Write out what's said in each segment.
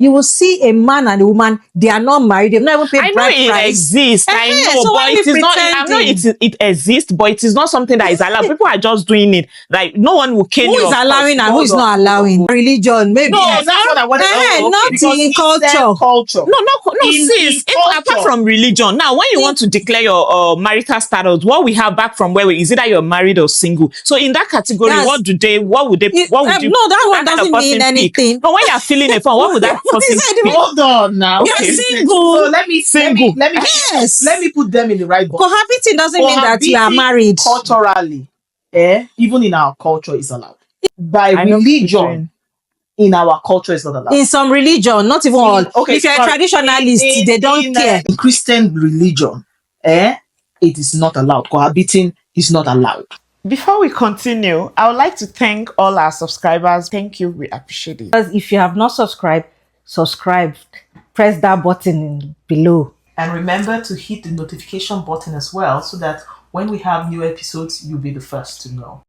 you will see a man and a woman, they are not married, they've not even paid I know bride it price. exists. I know, So but why it we is not. I know pretending? it exists, but it is not something that is allowed. People are just doing it. Like no one will cane Who you. is Of course. allowing and who is not allowing? Religion, maybe. No, Yes, that's what I wanted. Not Because in he said culture. culture. No, In sis. Apart culture. from religion, now when you want to declare your marital status, what we have back from where is either you're married or single. So in that category, Yes. what would you? No, that one doesn't mean anything. Pick? No, when you're filling a form, what would that What person is that? pick? Hold on now. You're Okay. single. So let me Yes. let me put them in the right box. Cohabiting doesn't mean that you are Cohabiting married. culturally, even in our culture is allowed. By I know religion, in our culture is not allowed. In some religion, not even all. If you're a traditionalist, they don't care. In Christian religion, it is not allowed. Cohabiting is not allowed. Before we continue, I would like to thank all our subscribers. Thank you. We appreciate it. Because if you have not subscribed, subscribe. Press that button below. And remember to hit the notification button as well, so that when we have new episodes, you'll be the first to know.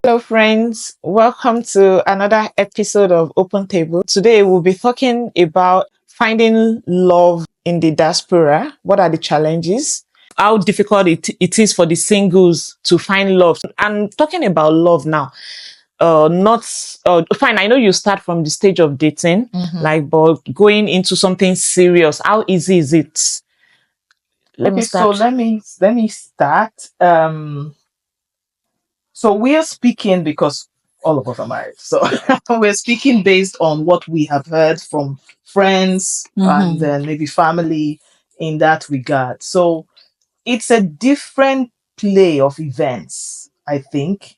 Hello friends, welcome to another episode of Open Table. Today we'll be talking about finding love in the diaspora. What are the challenges? How difficult it is for the singles to find love. I'm talking about love now. Fine, I know you start from the stage of dating, but going into something serious, how easy is it? Let me start. So we are speaking because all of us are married. So we're speaking based on what we have heard from friends and then maybe family in that regard. So it's a different play of events, I think,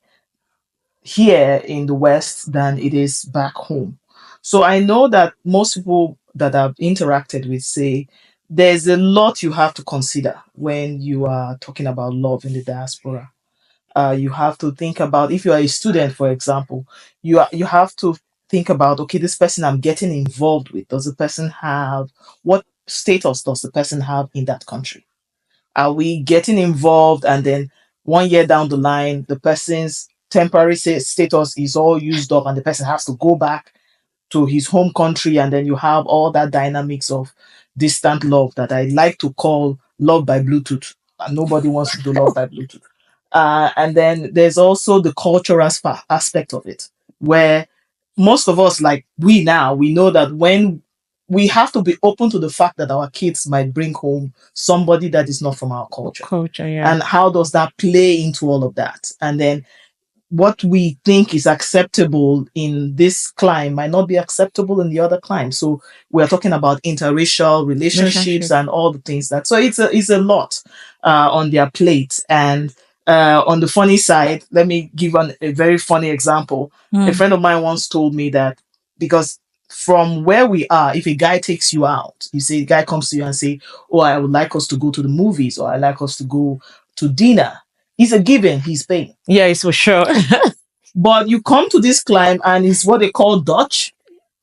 here in the West than it is back home. So I know that most people that I've interacted with say there's a lot you have to consider when you are talking about love in the diaspora. You have to think about, if you are a student, for example, you have to think about, okay, this person I'm getting involved with, does the person have, what status does the person have in that country? Are we getting involved and then 1 year down the line, the person's temporary status is all used up and the person has to go back to his home country, and then you have all that dynamics of distant love that I like to call love by Bluetooth. And nobody wants to do love by Bluetooth. And then there's also the cultural aspect of it, where most of us, like we know that when we have to be open to the fact that our kids might bring home somebody that is not from our culture. Yeah. And how does that play into all of that? And then what we think is acceptable in this climb might not be acceptable in the other climb. So we're talking about interracial relationships and all the things that. So it's a lot on their plate. And on the funny side, let me give a very funny example. A friend of mine once told me that because from where we are, if a guy takes you out, you say, a guy comes to you and say, oh, I would like us to go to the movies, or I like us to go to dinner. It's a given, he's paying. Yeah, it's for sure. But you come to this climb and it's what they call Dutch.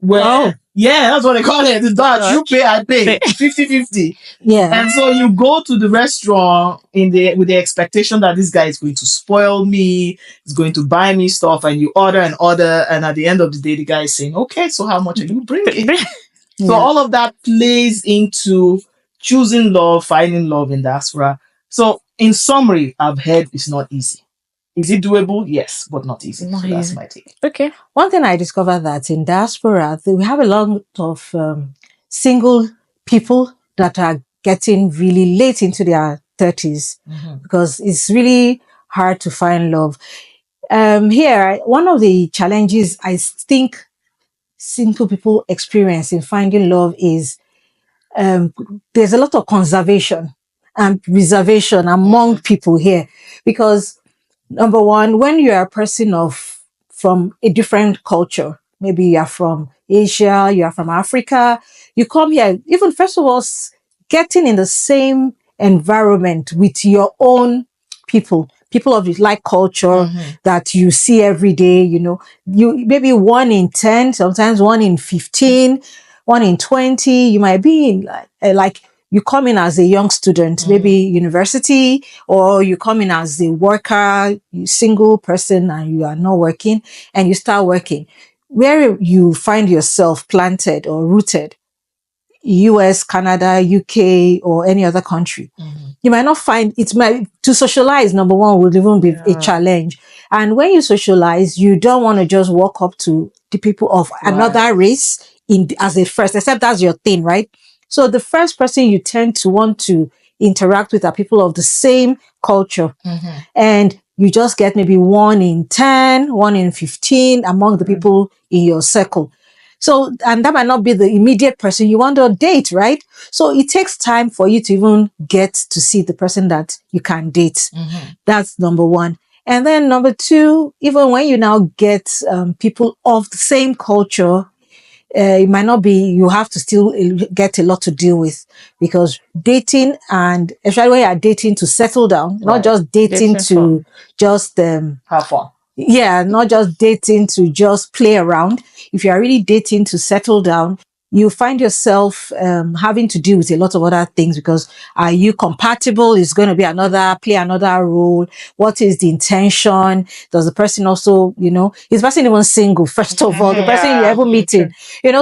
Yeah, that's what they call it. The Dutch. You pay, I pay. 50-50. Yeah. And so you go to the restaurant with the expectation that this guy is going to spoil me, is going to buy me stuff, and you order and order, and at the end of the day, the guy is saying, okay, so how much are you bringing? So all of that plays into choosing love, finding love in diaspora. So in summary, I've heard it's not easy. Is it doable? Yes, but not easy. Not so that's easy. my take. Okay. One thing I discovered that in diaspora, we have a lot of single people that are getting really late into their 30s because it's really hard to find love. Here, one of the challenges I think single people experience in finding love is there's a lot of conservation and reservation among people here, because number one, when you are a person from a different culture, maybe you are from Asia, you are from Africa, you come here, even first of all, getting in the same environment with your own people of the like culture that you see every day, you maybe 1 in 10, sometimes 1 in 15, 1 in 20, you might be in like you come in as a young student, maybe university, or you come in as a worker, you single person and you are not working, and you start working. Where you find yourself planted or rooted, US, Canada, UK, or any other country, you might not find it. Might to socialize, number one, would even be a challenge. And when you socialize, you don't want to just walk up to the people of another race as a first, except that's your thing, right? So the first person you tend to want to interact with are people of the same culture. And you just get maybe 1 in 10, 1 in 15 among the people in your circle. So, and that might not be the immediate person you want to date, right? So it takes time for you to even get to see the person that you can date. That's number one. And then number two, even when you now get people of the same culture, it might not be, you have to still get a lot to deal with, because dating, and especially when you are dating to settle down, not just dating to just have fun. Yeah, not just dating to just play around. If you are really dating to settle down, you find yourself having to deal with a lot of other things, because are you compatible? Is going to be play another role. What is the intention? Does the person also, is the person even single? First of all, the person you're ever meeting,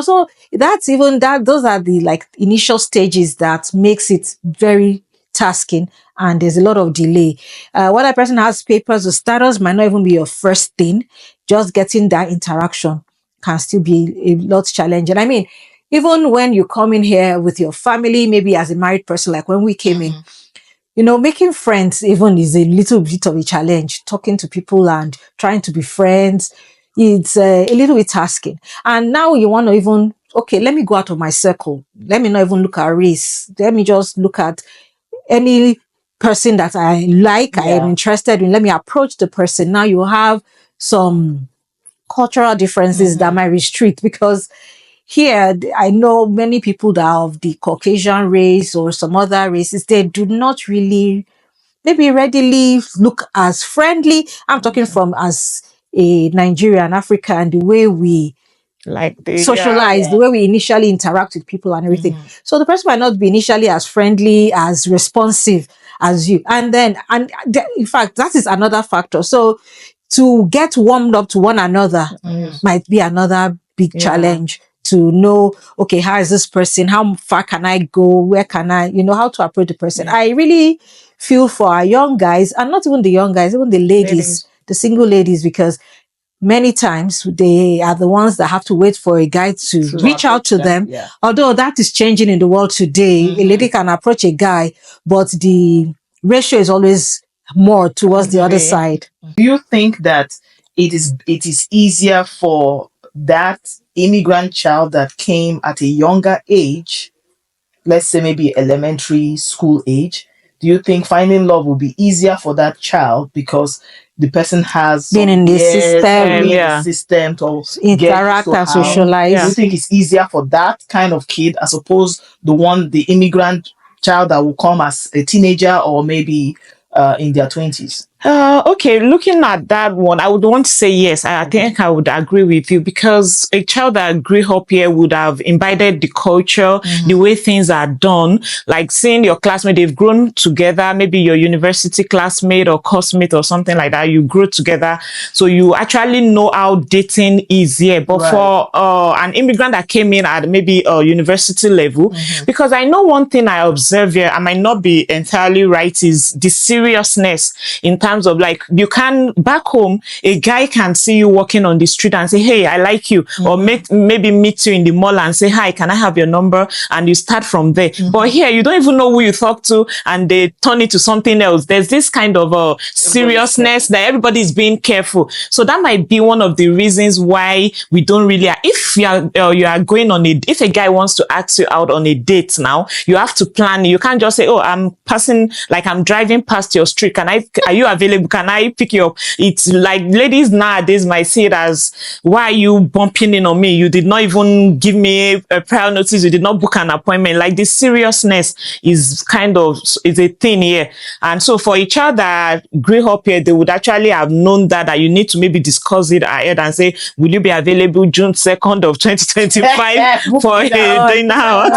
so that's even that, those are the initial stages that makes it very tasking, and there's a lot of delay. Whether a person has papers or status might not even be your first thing. Just getting that interaction can still be a lot challenging. I mean, even when you come in here with your family, maybe as a married person, like when we came in, making friends even is a little bit of a challenge. Talking to people and trying to be friends, it's a little bit tasking. And now you want to even, okay, let me go out of my circle. Let me not even look at race. Let me just look at any person that I like, I am interested in. Let me approach the person. Now you have some cultural differences that might restrict, because here I know many people that are of the Caucasian race or some other races, they do not really maybe readily look as friendly. I'm talking from as a Nigerian, African, the way we socialize, the way we initially interact with people and everything. So the person might not be initially as friendly, as responsive as you. And in fact, that is another factor. So to get warmed up to one another might be another big challenge, to know, okay, how is this person? How far can I go? Where can I, how to approach the person? I really feel for our young guys, and not even the young guys, even the ladies, the single ladies, because many times they are the ones that have to wait for a guy to reach out to them. Although that is changing in the world today. A lady can approach a guy, but the ratio is always more towards the other side. Do you think that it is easier for that immigrant child that came at a younger age, let's say maybe elementary school age? Do you think finding love will be easier for that child because the person has been in the system to interact and socialize? Do you think it's easier for that kind of kid as opposed the immigrant child that will come as a teenager or maybe in their 20s? Okay, looking at that one, I would want to say yes. I think I would agree with you, because a child that grew up here would have imbibed the culture, the way things are done. Like seeing your classmate, they've grown together, maybe your university classmate or coursemate or something like that. You grew together, so you actually know how dating is here. But for an immigrant that came in at maybe a university level, because I know one thing I observe here, I might not be entirely right, is the seriousness in terms of, like, you can back home, a guy can see you walking on the street and say, hey, I like you, or maybe meet you in the mall and say, hi, can I have your number? And you start from there. But here, you don't even know who you talk to, and they turn it to something else. There's this kind of seriousness that everybody is being careful. So that might be one of the reasons why we don't really, if you are going on if a guy wants to ask you out on a date now, you have to plan. You can't just say, oh, I'm driving past your street. Are you available? Can I pick you up? It's like ladies nowadays might see it as, why are you bumping in on me? You did not even give me a prior notice. You did not book an appointment. Like, this seriousness is a thing here. And so for a child that grew up here, they would actually have known that you need to maybe discuss it ahead and say, will you be available June 2nd of 2025 for a dinner?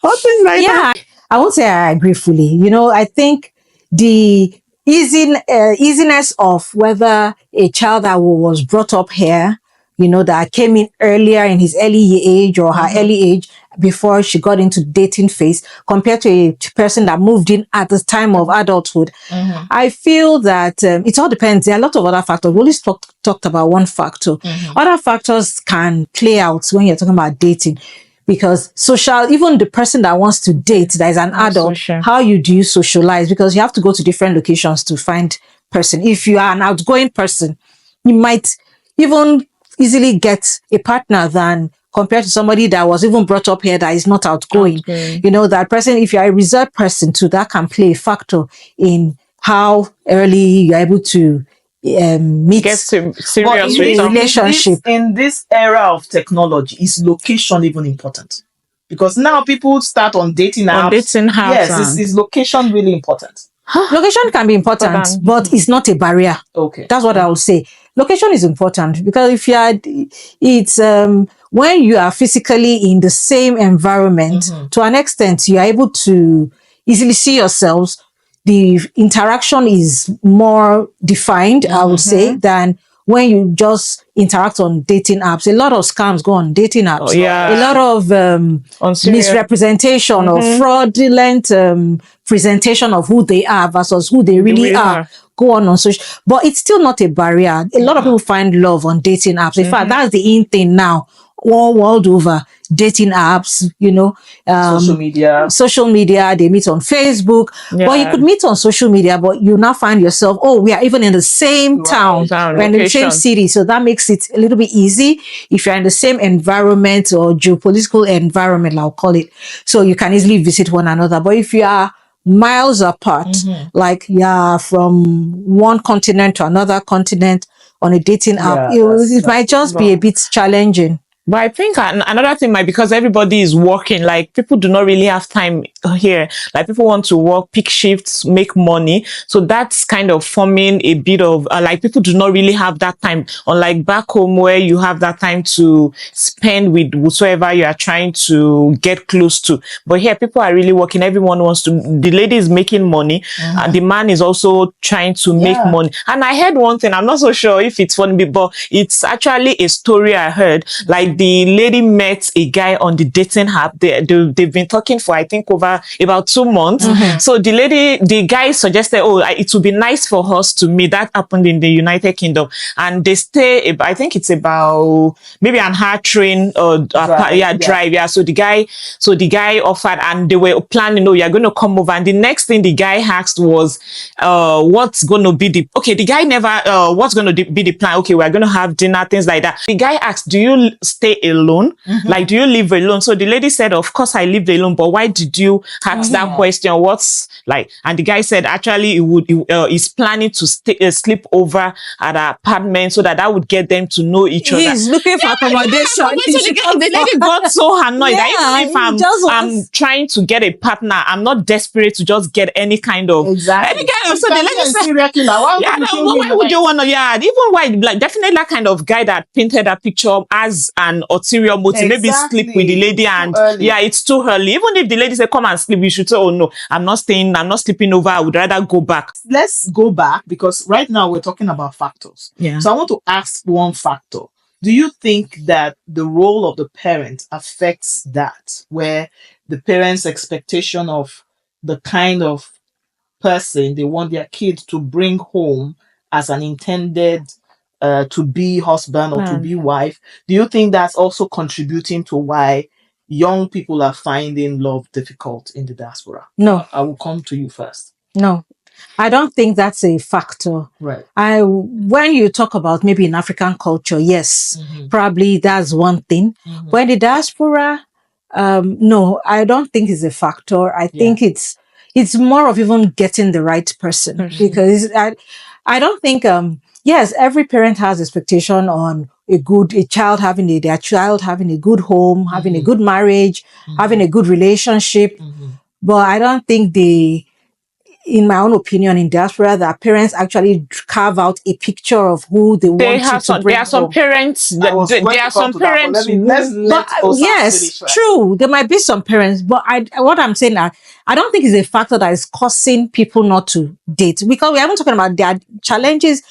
Or things like that. I won't say I agree fully. I think the easiness of whether a child that was brought up here, that came in earlier in his early age or her early age before she got into dating phase, compared to a person that moved in at the time of adulthood. I feel that it all depends. There are a lot of other factors. We only talked about one factor. Other factors can play out when you're talking about dating. Because even the person that wants to date, that is an adult, how do you socialize? Because you have to go to different locations to find person. If you are an outgoing person, you might even easily get a partner than compared to somebody that was even brought up here that is not outgoing. That person, if you're a reserved person too, that can play a factor in how early you're able to meet. Get serious with relationship. In this era of technology, is location even important? Because now people start on dating apps. Yes, is location really important? Location can be important, but it's not a barrier. Okay. That's what I would say. Location is important because if it's when you are physically in the same environment, to an extent, you are able to easily see yourselves. The interaction is more defined, I would say, than when you just interact on dating apps. A lot of scams go on dating apps. A lot of misrepresentation or fraudulent presentation of who they are versus who they really are go on social. But it's still not a barrier. A lot of people find love on dating apps. In fact, that's the in thing now. All world over, dating apps, social media, they meet on Facebook, but you could meet on social media, but you now find yourself, we are even in the same town, we're in the same city. So that makes it a little bit easy if you're in the same environment or geopolitical environment, I'll call it. So you can easily visit one another. But if you are miles apart, like from one continent to another continent on a dating app, it might just be a bit challenging. But I think another thing might, because everybody is working, like people do not really have time here. Like people want to work, pick shifts, make money. So that's kind of forming a bit of like people do not really have that time. Unlike back home where you have that time to spend with whosoever you are trying to get close to. But here people are really working. Everyone wants to, the lady is making money and the man is also trying to make money. And I heard one thing, I'm not so sure if it's funny, but it's actually a story I heard. Like the lady met a guy on the dating app. They've been talking for, I think, over about 2 months. So the guy suggested, it would be nice for us to meet. That happened in the United Kingdom. And they stay, I think it's about maybe an hour train or drive. Yeah. So the guy offered and they were planning, you're going to come over. And the next thing the guy asked was, what's going to be the guy never, what's going to be the plan? Okay, we're going to have dinner, things like that. The guy asked, do you stay alone? Like, do you live alone? So the lady said, of course I lived alone, but why did you ask that question? What's like? And the guy said, actually, he's planning to sleep over at an apartment so that would get them to know each other. He's looking for accommodation. So the lady got so annoyed that even if I'm trying to get a partner, I'm not desperate to just get any kind of so the lady said, why would you want to? Even why, like, definitely that kind of guy that painted that picture as an ulterior motive, maybe sleep with the lady and it's too early. Even if the lady said come and sleep, you should say, oh no, I'm not sleeping over, I would rather go back. Let's go back, because right now we're talking about factors. So I want to ask one factor. Do you think that the role of the parent affects that, where the parents' expectation of the kind of person they want their kids to bring home as an intended to be husband or to be wife, do you think that's also contributing to why young people are finding love difficult in the diaspora? No. I will come to you first. No, I don't think that's a factor. Right. When you talk about maybe in African culture, yes, probably that's one thing. When the diaspora, no, I don't think it's a factor. I think it's more of even getting the right person, because I don't think, yes, every parent has expectation on their child having a good home, having a good marriage, having a good relationship. But I don't think in my own opinion, in diaspora, that parents actually carve out a picture of who they want you to bring there are some home. parents, I was going there to are come some to that, but parents let's who, let Osas Yes, finish first. true. There might be some parents, but what I'm saying that I don't think is a factor that is causing people not to date, because we haven't talking about their challenges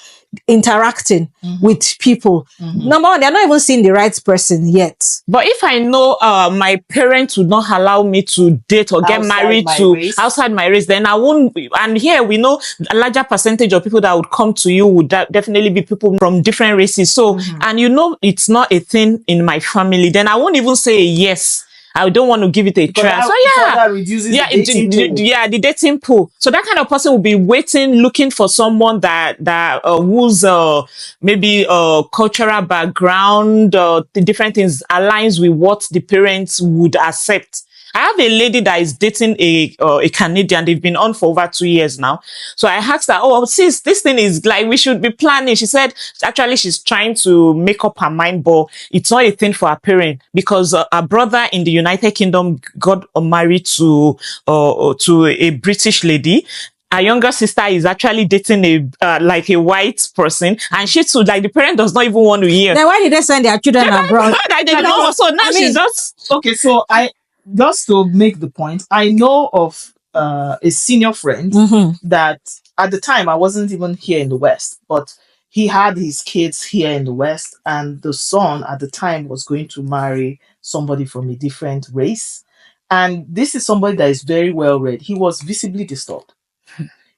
interacting with people. Number one, they're not even seeing the right person yet. but if I know my parents would not allow me to date or get Outside married my to race. outside my race, then I won't. And here we know a larger percentage of people that would come to you would definitely be people from different races. So, and you know, it's not a thing in my family, then I won't even say yes. I don't want to give it a try. So yeah, that reduces the dating pool. yeah, the dating pool. So that kind of person will be waiting, looking for someone that whose maybe cultural background, the different things aligns with what the parents would accept. I have a lady that is dating a Canadian. They've been on for over 2 years now. So I asked her, "Oh, sis, this thing is like we should be planning." She said, "Actually, she's trying to make up her mind, but it's not a thing for her parent because her brother in the United Kingdom got married to a British lady." Her younger sister is actually dating a white person, and she too, like, the parent does not even want to hear. Then why did they send their children abroad? I didn't know. So now she's just okay. So just to make the point, I know of a senior friend that at the time I wasn't even here in the West, but he had his kids here in the West, and the son at the time was going to marry somebody from a different race. And this is somebody that is very well read. He was visibly disturbed.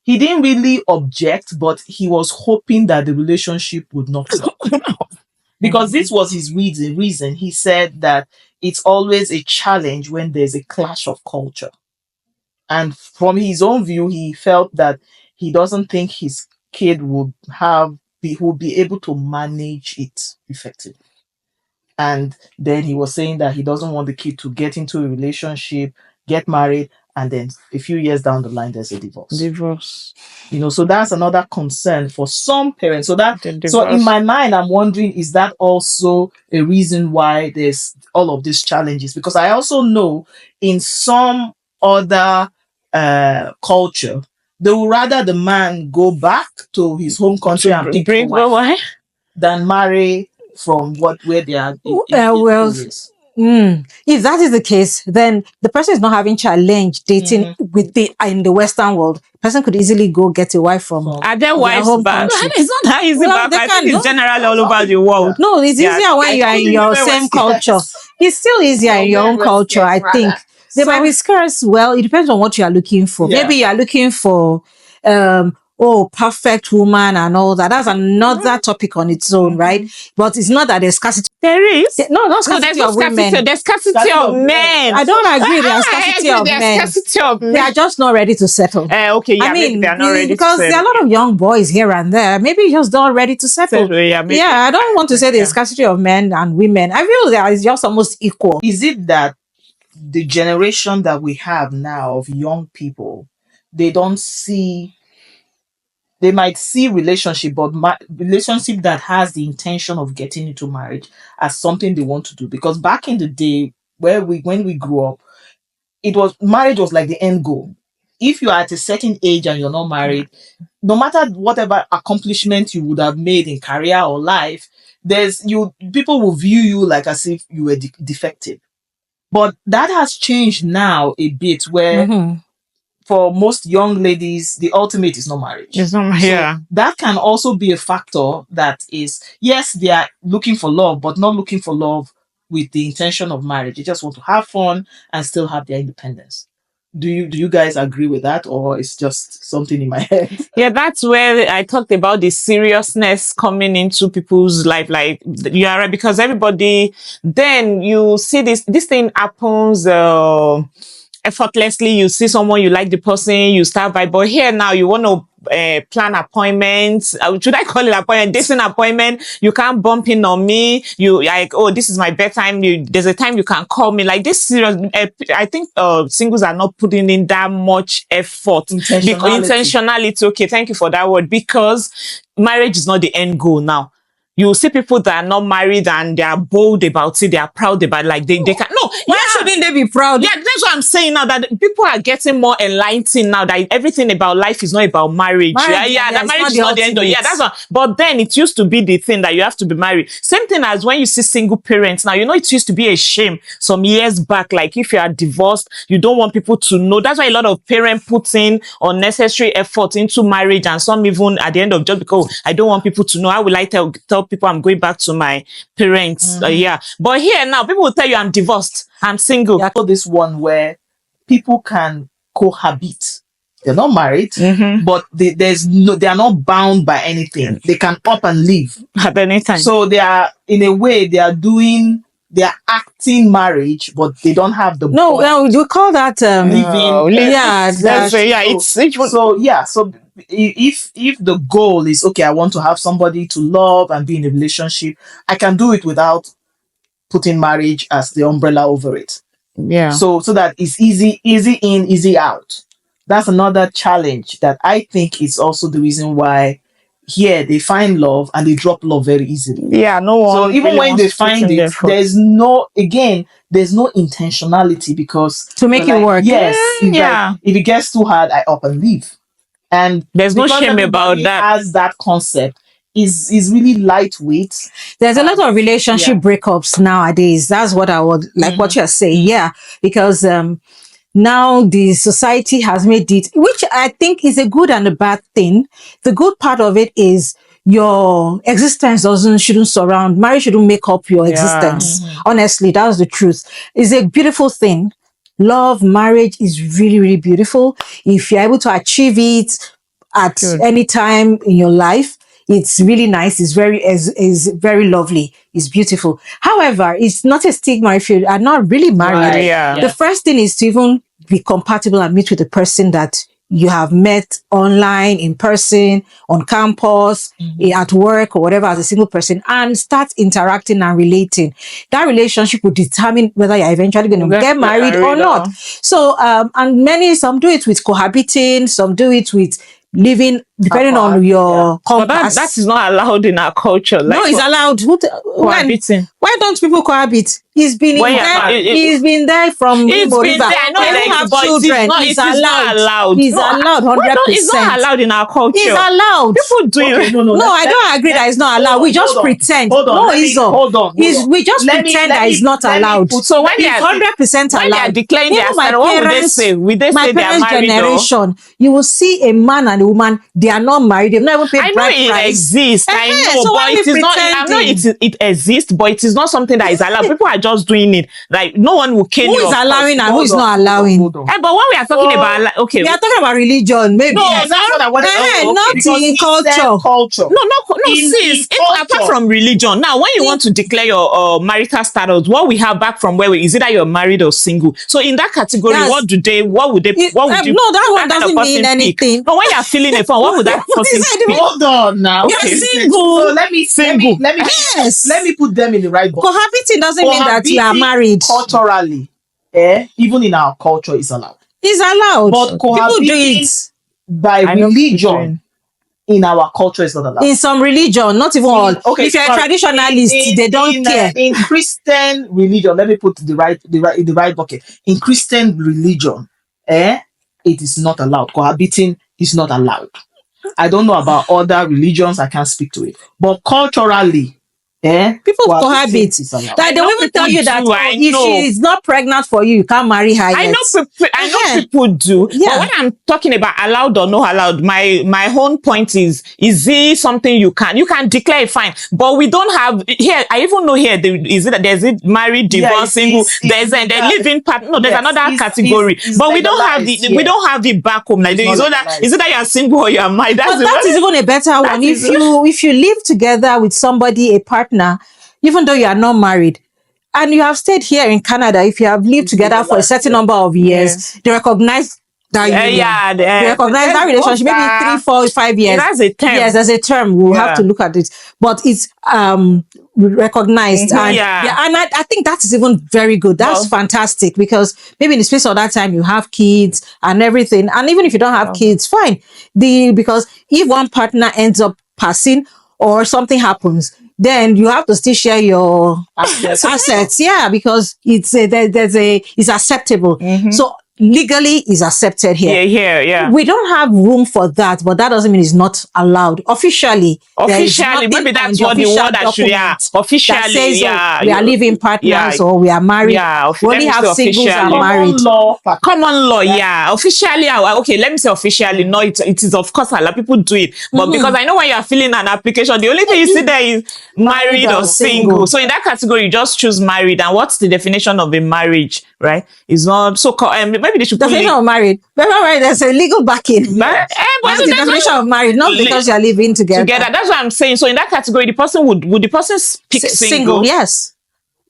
He didn't really object, but he was hoping that the relationship would not work. Because this was his reason. He said that it's always a challenge when there's a clash of culture. And from his own view, he felt that he doesn't think his kid would be able to manage it effectively. And then he was saying that he doesn't want the kid to get into a relationship, get married, and then a few years down the line, there's a divorce. You know, so that's another concern for some parents. So in my mind, I'm wondering, is that also a reason why there's all of these challenges? Because I also know in some other culture, they would rather the man go back to his home country and pick a wife than marry from where they are. If that is the case, then the person is not having challenge dating in the Western world. The person could easily go get a wife from their home country. It's not that easy. I think it's generally all over the world. No, it's easier when you are in your same culture. It's still easier in your own culture, I think. They might be scarce. Well, it depends on what you are looking for. Maybe you are looking for perfect woman and all that. That's another topic on its own, right? But it's not that there's scarcity. There is. Not scarcity of women. There's scarcity of men. I don't agree. There's scarcity of men. They are just not ready to settle. Okay, yeah, maybe they are not ready because to settle. there are a lot of young boys here and there. Maybe just not ready to settle. I don't want to say there's scarcity of men and women. I feel that it's just almost equal. Is it that the generation that we have now of young people, they might see relationship, but relationship that has the intention of getting into marriage as something they want to do? Because back in the day, when we grew up, marriage was like the end goal. If you are at a certain age and you're not married, no matter whatever accomplishment you would have made in career or life, people will view you like as if you were defective. But that has changed now a bit, where for most young ladies, the ultimate is not marriage. It's not marriage. So that can also be a factor that is, yes, they are looking for love, but not looking for love with the intention of marriage. They just want to have fun and still have their independence. Do you guys agree with that, or it's just something in my head? Yeah, that's where I talked about the seriousness coming into people's life. Like, you are right, because everybody, then you see this thing happens effortlessly. You see someone, you like the person, you start vibe. But here now, you want to plan appointments. Should I call it appointment? Dating appointment. You can't bump in on me. You like, oh, this is my bedtime. There's a time you can call me. Like, this serious. I think singles are not putting in that much effort. Intentionality. Okay, thank you for that word. Because marriage is not the end goal now. You see people that are not married and they are bold about it, they are proud about it, like they can Why shouldn't they be proud? yeah, that's what I'm saying now, that people are getting more enlightened now, that everything about life is not about marriage. That marriage is not the end of that's what. But then it used to be the thing that you have to be married. Same thing as when you see single parents now, it used to be a shame some years back. Like if you are divorced, you don't want people to know. That's why a lot of parents put in unnecessary effort into marriage, and some even at the end of just because I don't want people to know. How will I tell people I'm going back to my parents? But here now, people will tell you I'm divorced, I'm single. Yeah, this one where people can cohabit. They're not married, but they are not bound by anything. They can up and leave at any time. So they are, in a way, they are acting marriage, but they don't have the we call that So if the goal is okay, I want to have somebody to love and be in a relationship, I can do it without putting marriage as the umbrella over it. Yeah. So that it's easy in, easy out. That's another challenge that I think is also the reason why here they find love and they drop love very easily. Yeah, no one. So even when they find it, there's no intentionality, because to make it work. Yes. Like, if it gets too hard, I up and leave. And there's no shame about that. As that concept is really lightweight. There's a lot of relationship breakups nowadays. That's what I would like what you're saying. Yeah, because now the society has made it, which I think is a good and a bad thing. The good part of it is your existence shouldn't surround, marriage shouldn't make up your existence. Honestly, that's the truth. It's a beautiful thing. Love, marriage is really, really beautiful. If you're able to achieve it at any time in your life, it's really nice. It's very lovely. It's beautiful. However, it's not a stigma if you are not really married. The first thing is to even be compatible and meet with the person that you have met online, in person, on campus, at work, or whatever, as a single person, and start interacting and relating. That relationship will determine whether you're eventually going to get married or not. So, and some do it with cohabiting, some do it with living, depending on your compass. But that is not allowed in our culture. Like, no, it's allowed. Cohabiting. Why don't people cohabit? He's been there from River. Have children. It's allowed. It's allowed 100%. It's not allowed in our culture. It's allowed. People do it. No, I don't agree that it's not allowed. We just pretend. Hold on. We just pretend that it's not allowed. So when it's 100% allowed. When they are declaring their standard, what would they say? Will they say they are married? Generation, you will see a man and a woman, they are not married. They've never paid bride price. I know it exists. I know, so but it is not. I know it exists, but it is not something that is allowed. People are just doing it. Like no one will kill you. Who is allowing and who is not allowing? But when we are talking about, we are talking about religion. Maybe that's what I want to know. Not in culture. No. Sis, apart from religion, now when you want to declare your marital status, what we have back from where is it that you're married or single? So in that category, what would you? No, that one doesn't mean anything. But when you're feeling a phone, what would that person pick? Hold on now. You're single. So let me put them in the right box. Cohabiting doesn't mean that you are married. Culturally, even in our culture, it's allowed. It's allowed. But cohabiting people do it by religion in our culture is not allowed. In some religion, not even all. Okay, if you're a traditionalist, they don't care. In Christian religion, let me put the right bucket. In Christian religion, it is not allowed. Cohabiting is not allowed. I don't know about other religions. I can't speak to it. But culturally, people cohabit. Like they will even tell you that if she is not pregnant for you, you can't marry her. I know people do. But when I'm talking about allowed or not allowed, my own point is it something you can declare it fine. But we don't have here. I even know here there's it married, divorced, single. There's the living partner. No, there's another category. But we don't have we don't have it back home. Like is it that you're single or you're married? That is even a better one. If you live together with somebody, a partner, even though you are not married, and you have stayed here in Canada, if you have lived together for a certain number of years, they recognize that they recognize that relationship, maybe 3, 4, 5 years. That's a term. Yes, there's a term. We'll have to look at it, but it's recognized. And I think that is even very good. That's fantastic, because maybe in the space of that time you have kids and everything, and even if you don't have kids, fine. Because if one partner ends up passing or something happens, then you have to still share your assets. Yeah, because it's it's acceptable. So legally is accepted here. Yeah. We don't have room for that, but that doesn't mean it's not allowed officially. Officially, maybe that's what the word that should, officially, that says, yeah, we are living partners or we are married. We only have singles and married. Common law, yeah. Officially, okay, let me say officially. No, it is of course a lot of people do it, but because I know when you are filling an application, the only thing you see there is married or single. So in that category, you just choose married. And what's the definition of a marriage, right? It's not so. Maybe they should put definition of married. Remember, there's a legal backing. That's the definition of married, not because you are living together. That's what I'm saying. So in that category, the person would the person pick single? Yes.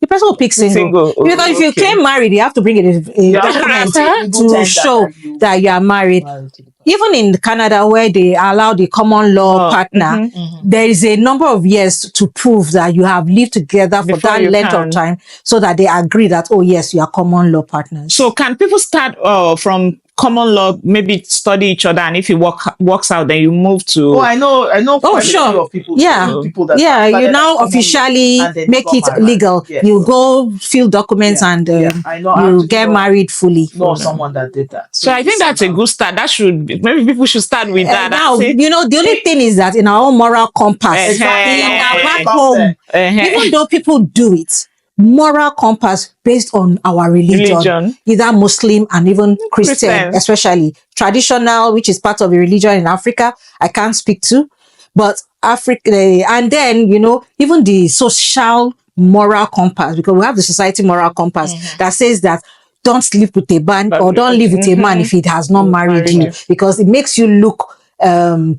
The person will pick single. Because if you claim married, you have to bring a document to show that you are married. Even in Canada, where they allow the common law partner, there is a number of years to prove that you have lived together for that length of time, so that they agree that, oh yes, you are common law partners. So can people start from common law, maybe study each other, and if it works out, then you move to. I know. Quite a few of people. People that you now officially make it legal. Yeah. You go fill documents and you get married fully. Know someone that did that. So I think that's a good start. That should maybe people should start with that. Now the only thing is that in our own moral compass, in our back home, even though people do it, moral compass based on our religion, either Muslim and even Christian, especially traditional, which is part of a religion in Africa, I can't speak to, but Africa, and then, even the social moral compass, because we have the society moral compass that says that don't sleep with a man or don't live with a man if he has not married you, because it makes you look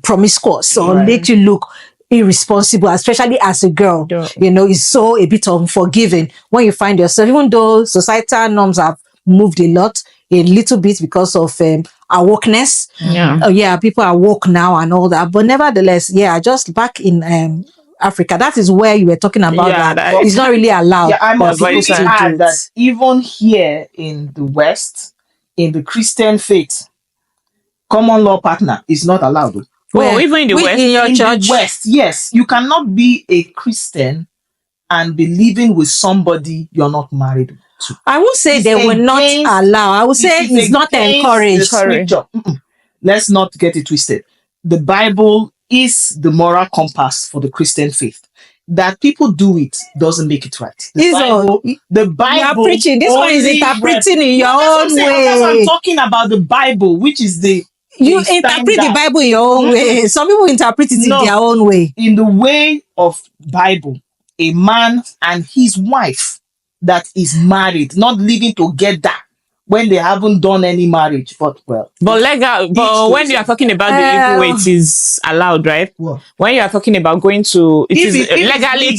promiscuous or makes you look irresponsible, especially as a girl. It's so a bit unforgiving when you find yourself, even though societal norms have moved a little bit because of awokeness. People are woke now and all that, but nevertheless, just back in Africa, that is where you were talking about that it's not really allowed. I must add that even here in the West, in the Christian faith, common law partner is not allowed. Well, even in the West, in your church, the West, yes, you cannot be a Christian and be living with somebody you're not married to. I would say they will not allow. I would say it's not encouraged. Let's not get it twisted. The Bible is the moral compass for the Christian faith. That people do it doesn't make it right. The Bible. You are preaching. This one is interpreting in your own way. I'm talking about the Bible, which is you interpret the Bible in your own way. Some people interpret it in their own way. In the way of Bible, a man and his wife that is married, not living together when they haven't done any marriage, but legal. But when you are talking about the legal way, it is allowed, right? What? When you are talking about going to, legally,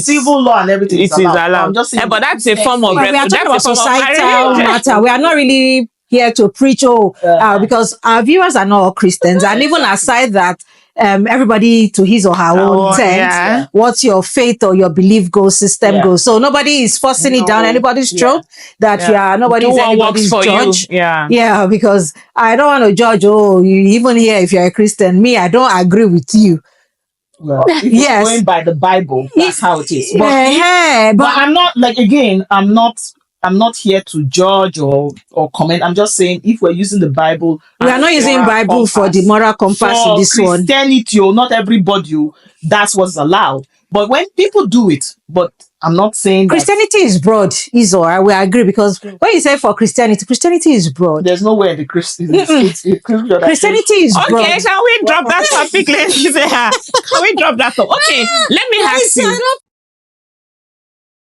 civil law and everything. It is allowed. I'm just saying, but that's a form of. We are talking about societal matter. We are not really here to preach because our viewers are not all Christians, and even aside that, everybody to his or her own tent. What's your faith or your belief system goes. So nobody is forcing it down anybody's throat that nobody is anybody's judge. Because I don't want to judge. You even here if you're a Christian, me, I don't agree with you. Well, if going by the Bible, that's how it is. But I'm not I'm not here to judge or comment. I'm just saying, if we're using the Bible, we are not using Bible for the moral compass in this one. Christianity, not everybody, that's what's allowed. But when people do it, but I'm not saying Christianity is broad, Izor. I will agree, because when you say for Christianity is broad. There's no way the Christianity is broad. Okay, can we drop that topic? Can we drop that topic? Okay, let me ask you.